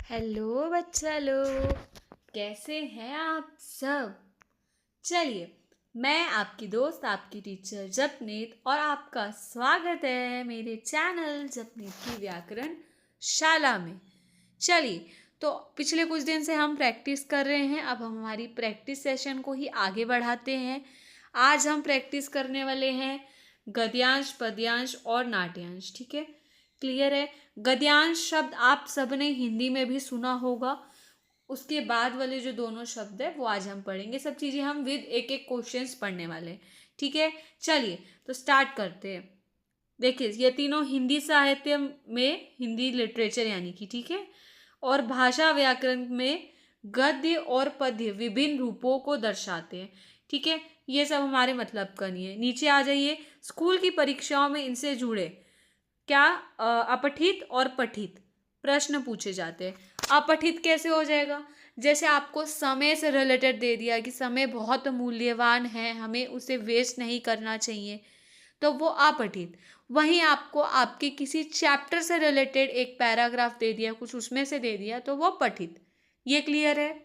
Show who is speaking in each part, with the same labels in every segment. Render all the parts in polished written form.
Speaker 1: Hello बच्चा लोग, कैसे हैं आप सब। चलिए, मैं आपकी दोस्त आपकी टीचर जपनीत और आपका स्वागत है मेरे चैनल जपनीत की व्याकरण शाला में। चलिए, तो पिछले कुछ दिन से हम प्रैक्टिस कर रहे हैं। अब हम हमारी प्रैक्टिस सेशन को ही आगे बढ़ाते हैं। आज हम प्रैक्टिस करने वाले हैं गद्यांश, पद्यांश और नाट्यांश। ठीक है, क्लियर है। गद्यांश शब्द आप सबने हिंदी में भी सुना होगा। उसके बाद वाले जो दोनों शब्द है वो आज हम पढ़ेंगे। सब चीज़ें हम विद एक एक क्वेश्चंस पढ़ने वाले हैं। ठीक है, चलिए तो स्टार्ट करते हैं। देखिए, ये तीनों हिंदी साहित्य में, हिंदी लिटरेचर यानी कि, ठीक है, और भाषा व्याकरण में गद्य और पद्य विभिन्न रूपों को दर्शाते हैं। ठीक है, ये सब हमारे मतलब का नहीं है। नीचे आ जाइए। स्कूल की परीक्षाओं में इनसे जुड़े क्या अपठित और पठित प्रश्न पूछे जाते हैं। अपठित कैसे हो जाएगा? जैसे आपको समय से रिलेटेड दे दिया कि समय बहुत मूल्यवान है, हमें उसे वेस्ट नहीं करना चाहिए, तो वो अपठित। वहीं आपको आपके किसी चैप्टर से रिलेटेड एक पैराग्राफ दे दिया, कुछ उसमें से दे दिया, तो वो पठित। ये क्लियर है।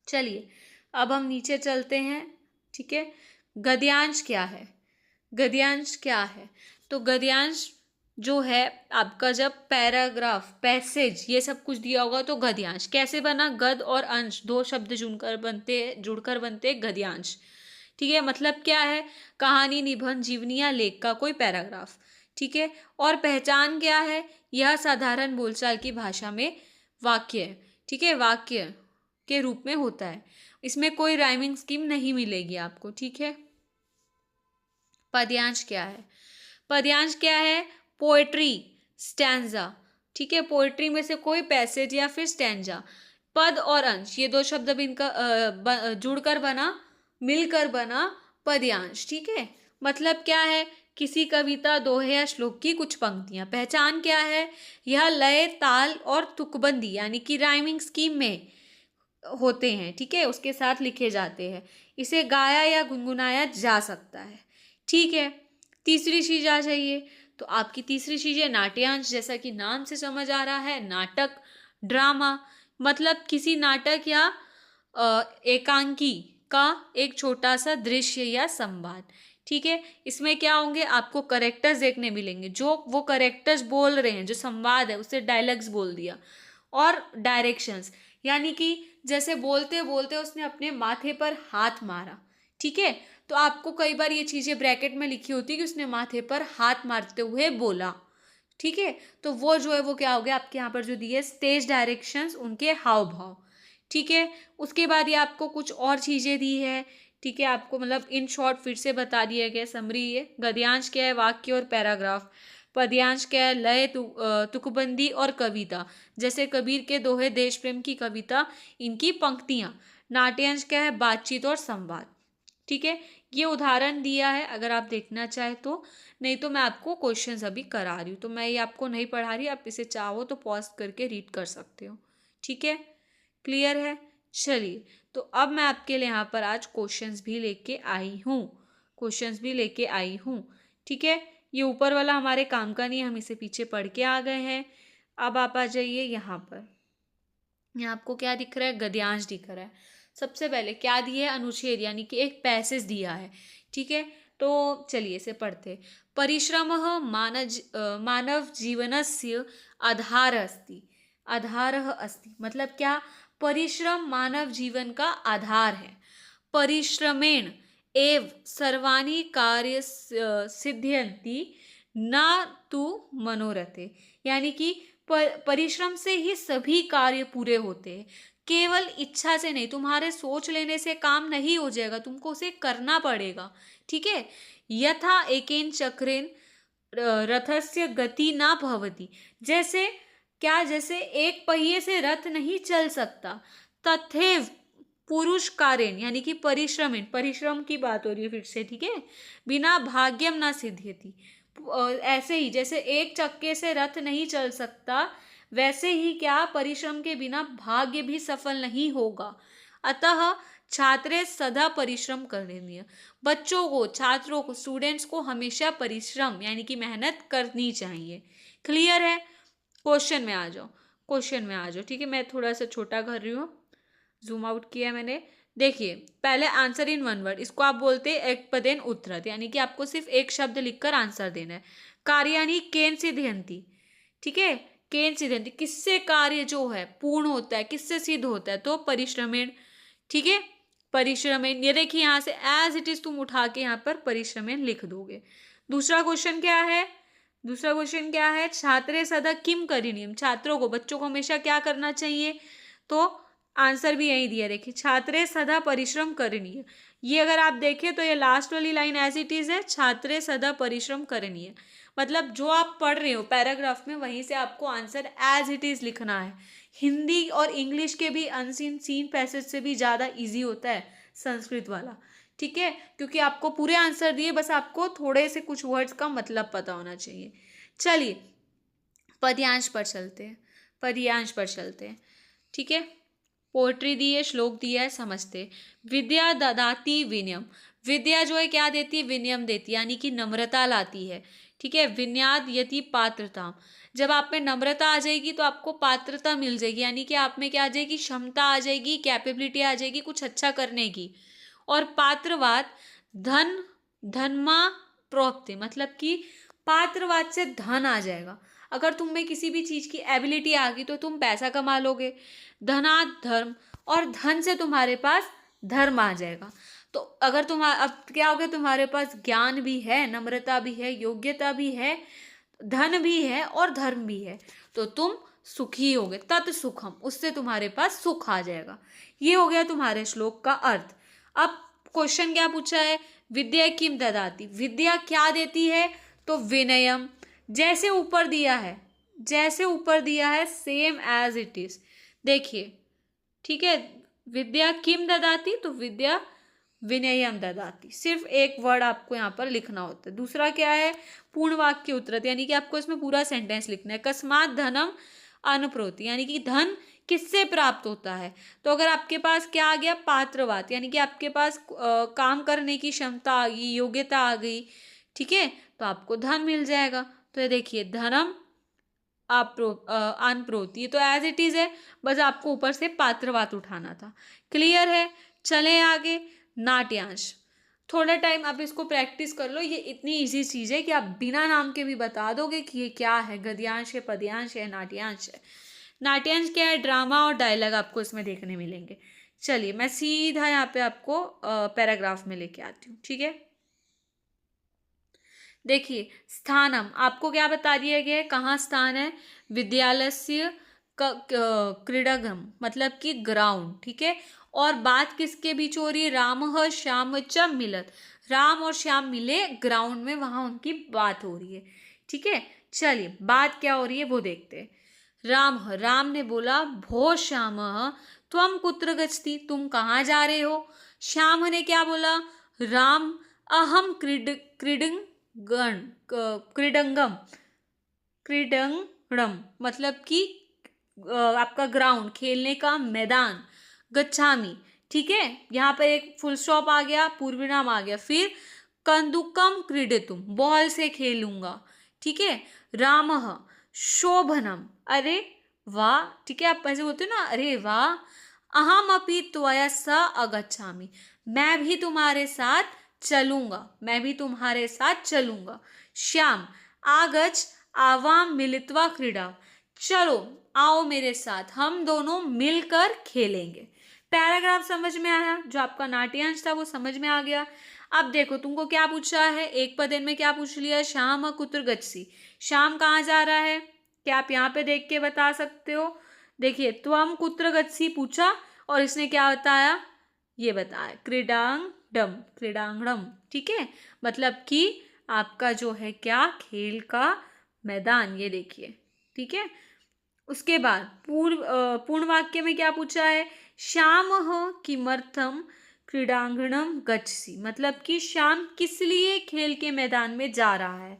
Speaker 1: चलिए, अब हम नीचे चलते हैं। ठीक है, गद्यांश क्या है? गद्यांश क्या है? तो गद्यांश जो है आपका, जब पैराग्राफ, पैसेज, ये सब कुछ दिया होगा तो गद्यांश कैसे बना? गद और अंश दो शब्द जुड़कर बनते हैं गद्यांश। ठीक है, मतलब क्या है? कहानी, निबंध, जीवनी या लेख का कोई पैराग्राफ। ठीक है, और पहचान क्या है? यह साधारण बोलचाल की भाषा में वाक्य, ठीक है, वाक्य के रूप में होता है। इसमें कोई राइमिंग स्कीम नहीं मिलेगी आपको। ठीक है, पद्यांश क्या है? पद्यांश क्या है? Poetry, stanza. ठीक है, पोएट्री में से कोई पैसेज या फिर स्टैंजा। पद और अंश, ये दो शब्द अब इनका जुड़कर बना, मिलकर बना पद्यांश। ठीक है, मतलब क्या है? किसी कविता, दोहे या श्लोक की कुछ पंक्तियां। पहचान क्या है? यह लय, ताल और तुकबंदी यानी कि राइमिंग स्कीम में होते हैं। ठीक है, उसके साथ लिखे जाते हैं। इसे गाया या गुनगुनाया जा सकता है। ठीक है, तीसरी चीज आ जाइए। तो आपकी तीसरी चीज है नाट्यांश। जैसा कि नाम से समझ आ रहा है, नाटक, ड्रामा, मतलब किसी नाटक या एकांकी का एक छोटा सा दृश्य या संवाद। ठीक है, इसमें क्या होंगे? आपको करेक्टर्स देखने मिलेंगे, जो वो करेक्टर्स बोल रहे हैं, जो संवाद है उससे डायलॉग्स बोल दिया। और डायरेक्शंस, यानी कि जैसे बोलते बोलते उसने अपने माथे पर हाथ मारा। ठीक है, तो आपको कई बार ये चीज़ें ब्रैकेट में लिखी होती है कि उसने माथे पर हाथ मारते हुए बोला। ठीक है, तो वो जो है वो क्या हो गया आपके यहाँ पर जो दिए स्टेज डायरेक्शंस, उनके हाव भाव। ठीक है, उसके बाद ये आपको कुछ और चीज़ें दी है। ठीक है, आपको मतलब इन शॉर्ट फिर से बता दिया गया समरी। ये गद्यांश क्या है? वाक्य और पैराग्राफ। पद्यांश क्या है? लय, तुकबंदी और कविता, जैसे कबीर के दोहे, देश प्रेम की कविता, इनकी पंक्तियां। नाट्यांश क्या है? बातचीत और संवाद। ठीक है, ये उदाहरण दिया है, अगर आप देखना चाहे तो। नहीं तो मैं आपको क्वेश्चंस अभी करा रही हूँ, तो मैं ये आपको नहीं पढ़ा रही, आप इसे चाहो तो पॉज करके रीड कर सकते हो। ठीक है, क्लियर है। चलिए, तो अब मैं आपके लिए यहाँ पर आज क्वेश्चंस भी लेके आई हूँ। क्वेश्चंस भी लेके आई हूँ। ठीक है, ये ऊपर वाला हमारे काम का नहीं है, हम इसे पीछे पढ़ के आ गए हैं। अब आप आ जाइए यहाँ पर। यहाँ आपको क्या दिख रहा है? गद्यांश दिख रहा है। सबसे पहले क्या दिया है? अनुच्छेद, यानी कि एक पैसेज दिया है। ठीक है, तो चलिए इसे पढ़ते। परिश्रम मानव जीवनस्य आधार अस्ति। आधार अस्ति मतलब क्या? परिश्रम मानव जीवन का आधार है। परिश्रमेण एव सर्वाणि कार्य सिद्ध्यन्ति न तु मनोरथे, यानी कि परिश्रम से ही सभी कार्य पूरे होते हैं, केवल इच्छा से नहीं। तुम्हारे सोच लेने से काम नहीं हो जाएगा, तुमको उसे करना पड़ेगा। ठीक है, यथा एकेन चक्रेन रथस्य गति ना भवति। जैसे क्या? जैसे एक पहिए से रथ नहीं चल सकता। तथैव पुरुष कारेण, यानी कि परिश्रमेण, परिश्रम की बात हो रही है फिर से। ठीक है, बिना भाग्यम ना सिद्ध्यति। ऐसे ही जैसे एक चक्के से रथ नहीं चल सकता, वैसे ही क्या? परिश्रम के बिना भाग्य भी सफल नहीं होगा। अतः छात्रे सदा परिश्रम करणीय। बच्चों को, छात्रों को, स्टूडेंट्स को हमेशा परिश्रम यानी कि मेहनत करनी चाहिए। क्लियर है? क्वेश्चन में आ जाओ। क्वेश्चन में आ जाओ, ठीक है। मैं थोड़ा सा छोटा कर रही हूँ, जूम आउट किया मैंने। देखिए पहले आंसर इन वन वर्ड, इसको आप बोलते हैं एक पदेन उत्तरत, यानी कि आपको सिर्फ एक शब्द लिखकर आंसर देना है। कार्याणि केन सिद्ध्यन्ति, ठीक है। केन सिद्ध्यन्ति, किससे कार्य जो है पूर्ण होता है, किससे सिद्ध होता है, तो परिश्रमेण, ठीक है। परिश्रमेण, ये देखिए यहाँ से एज इट इज तुम उठा के यहाँ पर परिश्रमेण लिख दोगे। दूसरा क्वेश्चन क्या है, दूसरा क्वेश्चन क्या है, छात्रे सदा किम करणीयम, छात्रों को, बच्चों को हमेशा क्या करना चाहिए, तो आंसर भी यही दिया, देखिए छात्रे सदा परिश्रम करणीय। ये अगर आप देखें तो ये लास्ट वाली लाइन एज इट इज है, छात्रे सदा परिश्रम करणीय, मतलब जो आप पढ़ रहे हो पैराग्राफ में वहीं से आपको आंसर एज इट इज लिखना है। हिंदी और इंग्लिश के भी अनसीन सीन पैसेज से भी ज़्यादा इजी होता है संस्कृत वाला, ठीक है, क्योंकि आपको पूरे आंसर दिए, बस आपको थोड़े से कुछ वर्ड्स का मतलब पता होना चाहिए। चलिए पद्यांश पर चलते हैं, पद्यांश पर चलते हैं, ठीक है। पोएट्री दी है, श्लोक दिया है, समझते। विद्या ददाति विनयम, विद्या जो है क्या देती है, विनयम देती है, यानी कि नम्रता लाती है, ठीक है। विनयाद यति पात्रता, जब आप में नम्रता आ जाएगी तो आपको पात्रता मिल जाएगी, यानी कि आप में क्या आ जाएगी, क्षमता आ जाएगी, कैपेबिलिटी आ जाएगी कुछ अच्छा करने की। और पात्रवाद, धन धनमा प्रोक्ति, मतलब कि पात्रवाद से धन आ जाएगा। अगर तुम में किसी भी चीज़ की एबिलिटी आ गई तो तुम पैसा कमा लोगे। धनात् धर्म, और धन से तुम्हारे पास धर्म आ जाएगा। तो अगर तुम्हारा अब क्या हो गया, तुम्हारे पास ज्ञान भी है, नम्रता भी है, योग्यता भी है, धन भी है और धर्म भी है, तो तुम सुखी होगे, तत् सुखम, उससे तुम्हारे पास सुख आ जाएगा। ये हो गया तुम्हारे श्लोक का अर्थ। अब क्वेश्चन क्या पूछा है, विद्या किम ददाति, विद्या क्या देती है, तो विनयम, जैसे ऊपर दिया है, जैसे ऊपर दिया है सेम एज इट इज, देखिए, ठीक है। विद्या किम ददाति, तो विद्या विनयम ददाति, सिर्फ एक वर्ड आपको यहाँ पर लिखना होता है। दूसरा क्या है, पूर्ण वाक्य उत्तरत, यानी कि आपको इसमें पूरा सेंटेंस लिखना है। कस्मात धनम अनप्रोति, यानी कि धन किससे प्राप्त होता है, तो अगर आपके पास क्या आ गया, पात्रवाद, यानी कि आपके पास काम करने की क्षमता आ गई, योग्यता आ गई, ठीक है, तो आपको धन मिल जाएगा। तो ये देखिए धनम अनप्रोति, ये तो एज इट इज है, बस आपको ऊपर से पात्रवाद उठाना था। क्लियर है, चलें आगे। नाट्यांश, थोड़ा टाइम आप इसको प्रैक्टिस कर लो, ये इतनी इजी चीज़ है कि आप बिना नाम के भी बता दोगे कि ये क्या है, गद्यांश है, पद्यांश है, नाट्यांश है। नाट्यांश क्या है, ड्रामा और डायलॉग आपको इसमें देखने मिलेंगे। चलिए मैं सीधा यहाँ पे आपको पैराग्राफ में लेके आती हूँ, ठीक है। देखिए स्थानम, आपको क्या बता दिया गया है, कहाँ स्थान है, विद्यालय क्रीडागृह, मतलब कि ग्राउंड, ठीक है। और बात किसके बीच हो रही है, राम श्याम च मिलत, राम और श्याम मिले ग्राउंड में, वहां उनकी बात हो रही है, ठीक है। चलिए बात क्या हो रही है वो देखते हैं। राम ने बोला, भो श्याम त्वम कुत्र गच्छति, तुम कहाँ जा रहे हो। श्याम ने क्या बोला, राम अहम क्रीडंगम, क्रीडंगम मतलब कि आपका ग्राउंड, खेलने का मैदान, गच्छामी, ठीक है। यहाँ पर एक फुल स्टॉप आ गया, पूर्वी नाम आ गया, फिर कंदुकम क्रीडितुम, बॉल से खेलूंगा, ठीक है। रामः शोभनम, अरे वाह, ठीक है, आप ऐसे बोलते हो ना, अरे वाह। अहम अपि त्वया सह अगच्छामि, मैं भी तुम्हारे साथ चलूंगा, मैं भी तुम्हारे साथ चलूंगा। श्याम आगच्छ आवाम मिलित्वा क्रीडा, चलो आओ मेरे साथ, हम दोनों मिलकर खेलेंगे। पैराग्राफ समझ में आया, जो आपका नाट्यांश था वो समझ में आ गया। अब देखो तुमको क्या पूछा है, एक पदेन में क्या पूछ लिया, श्याम कुत्र गच्छति, श्याम कहाँ जा रहा है, क्या आप यहाँ पे देख के बता सकते हो। देखिए त्वम कुत्र गच्छति पूछा और इसने क्या बताया, ये बताया क्रीडांगडम, क्रीडांगणम, ठीक है, मतलब कि आपका जो है क्या, खेल का मैदान, ये देखिए, ठीक है। उसके बाद पूर्ण वाक्य में क्या पूछा है, श्याम किमर्थम क्रीडांगणम गच्छति, मतलब कि श्याम किस लिए खेल के मैदान में जा रहा है।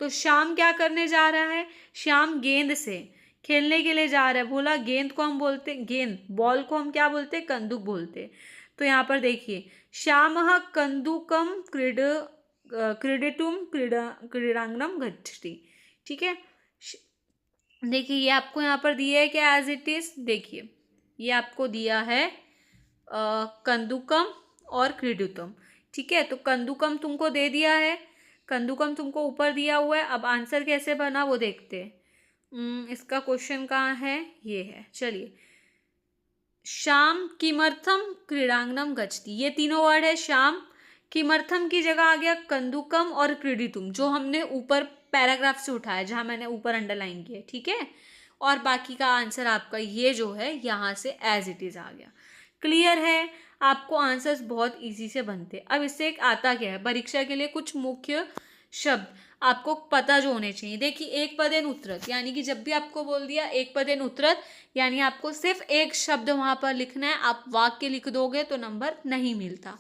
Speaker 1: तो श्याम क्या करने जा रहा है, श्याम गेंद से खेलने के लिए जा रहा है। बोला गेंद को हम बोलते, गेंद बॉल को हम क्या बोलते, कंदुक बोलते। तो यहाँ पर देखिए श्यामः कंदुकम क्रीडितुम क्रीडांगणम गच्छति, ठीक है। देखिए ये आपको यहाँ पर दिया है क्या एज इट इज, देखिए ये आपको दिया है कंदुकम और क्रीडुतम। ठीक है, तो कंदुकम तुमको दे दिया है, कंदुकम तुमको ऊपर दिया हुआ है। अब आंसर कैसे बना वो देखते हैं। इसका क्वेश्चन कहाँ है, ये है, चलिए। शाम किमर्थम क्रीडांगनम गच्छति, ये तीनों वर्ड है। शाम किमर्थम की जगह आ गया कंदुकम और क्रीडितुम, जो हमने ऊपर पैराग्राफ से उठाया, जहाँ मैंने ऊपर अंडरलाइन किया, ठीक है। और बाकी का आंसर आपका ये जो है यहाँ से एज इट इज आ गया। क्लियर है, आपको आंसर्स बहुत इजी से बनते। अब इससे एक आता क्या है, परीक्षा के लिए कुछ मुख्य शब्द आपको पता जो होने चाहिए। देखिए एक पदेन उत्तरत, यानी कि जब भी आपको बोल दिया एक पदेन उत्तरत, यानी आपको सिर्फ एक शब्द वहां पर लिखना है। आप वाक्य लिख दोगे तो नंबर नहीं मिलता।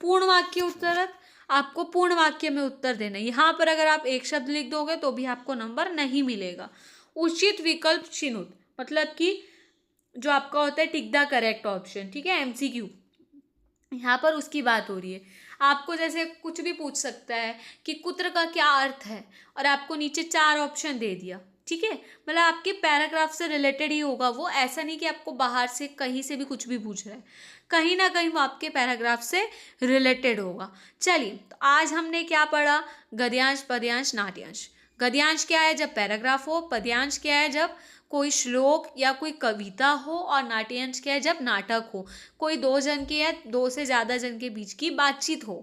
Speaker 1: पूर्ण वाक्य उत्तरत, आपको पूर्ण वाक्य में उत्तर देना है। यहाँ पर अगर आप एक शब्द लिख दोगे तो भी आपको नंबर नहीं मिलेगा। उचित विकल्प चिन्हित, मतलब कि जो आपका होता है टिक द करेक्ट ऑप्शन, ठीक है, एमसीक्यू, यहाँ पर उसकी बात हो रही है। आपको जैसे कुछ भी पूछ सकता है कि कुत्र का क्या अर्थ है, और आपको नीचे 4 ऑप्शन दे दिया, ठीक है, मतलब आपके पैराग्राफ से रिलेटेड ही होगा वो। ऐसा नहीं कि आपको बाहर से कहीं से भी कुछ भी पूछ रहा है, कहीं ना कहीं वो आपके पैराग्राफ से रिलेटेड होगा। चलिए, तो आज हमने क्या पढ़ा, गद्यांश, पद्यांश, नाट्यांश। गद्यांश क्या है, जब पैराग्राफ हो। पद्यांश क्या है, जब कोई श्लोक या कोई कविता हो। और नाट्यांश क्या है, जब नाटक हो, कोई 2 जन के या 2 से ज़्यादा जन के बीच की बातचीत हो।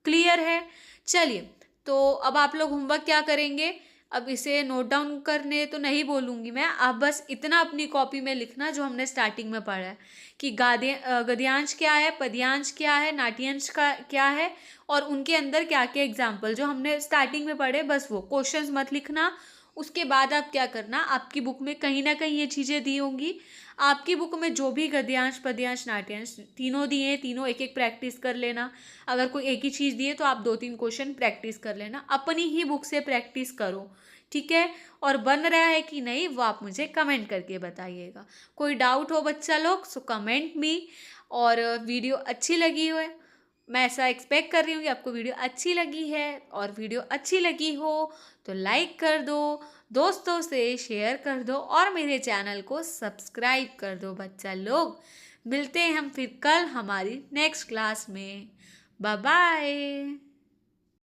Speaker 1: क्लियर है, चलिए। तो अब आप लोग होमवर्क क्या करेंगे, अब इसे नोट डाउन करने तो नहीं बोलूँगी मैं, आप बस इतना अपनी कॉपी में लिखना जो हमने स्टार्टिंग में पढ़ा है कि गद्यांश क्या है, पद्यांश क्या है, नाट्यांश का क्या है, और उनके अंदर क्या क्या एग्जाम्पल जो हमने स्टार्टिंग में पढ़े, बस वो क्वेश्चंस मत लिखना। उसके बाद आप क्या करना, आपकी बुक में कहीं ना कहीं ये चीज़ें दी होंगी। आपकी बुक में जो भी गद्यांश, पद्यांश, नाट्यांश तीनों दिए, तीनों एक एक प्रैक्टिस कर लेना। अगर कोई एक ही चीज़ दिए तो आप 2-3 क्वेश्चन प्रैक्टिस कर लेना, अपनी ही बुक से प्रैक्टिस करो, ठीक है। और बन रहा है कि नहीं वो आप मुझे कमेंट करके बताइएगा। कोई डाउट हो बच्चा लोग सो कमेंट मी। और वीडियो अच्छी लगी हो, मैं ऐसा एक्सपेक्ट कर रही हूँ कि आपको वीडियो अच्छी लगी है, और वीडियो अच्छी लगी हो तो लाइक कर दो, दोस्तों से शेयर कर दो, और मेरे चैनल को सब्सक्राइब कर दो बच्चा लोग। मिलते हैं हम फिर कल हमारी नेक्स्ट क्लास में। Bye bye.